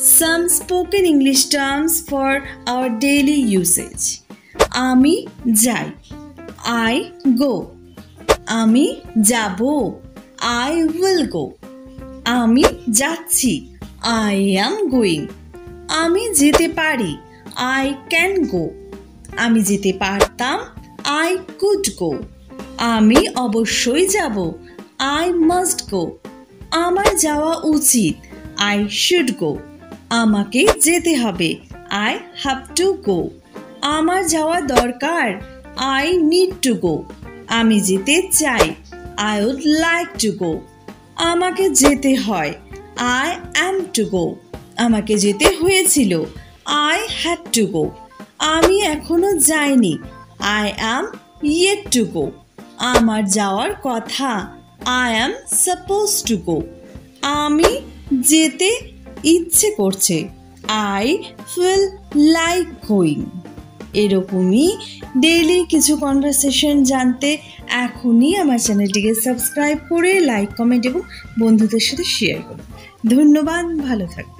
Some spoken English terms for our daily usage. আমি যাই, I go. আমি যাব, I will go. আমি যাচ্ছি, I am going. আমি যেতে পারি, I can go. আমি যেতে পারতাম, I could go. আমি অবশ্যই যাব, I must go. আমার যাওয়া উচিত, I should go. আমাকে যেতে হবে, I have to go. আমার যাওয়া দরকার, I need to go. আমি যেতে চাই, I would like to go. আমাকে যেতে হয়, I am to go. আমাকে যেতে হয়েছিল, I had to go. আমি এখনো যাইনি, I am yet to go. আমার যাওয়ার কথা, I am supposed to go. আমি যেতে ইচ্ছে করছে, I feel like going. এরকমই ডেইলি কিছু কনভারসেশন জানতে এখনই আমার চ্যানেলটিকে সাবস্ক্রাইব করে লাইক, কমেন্ট এবং বন্ধুদের সাথে শেয়ার করুন। ধন্যবাদ, ভালো থাকবেন।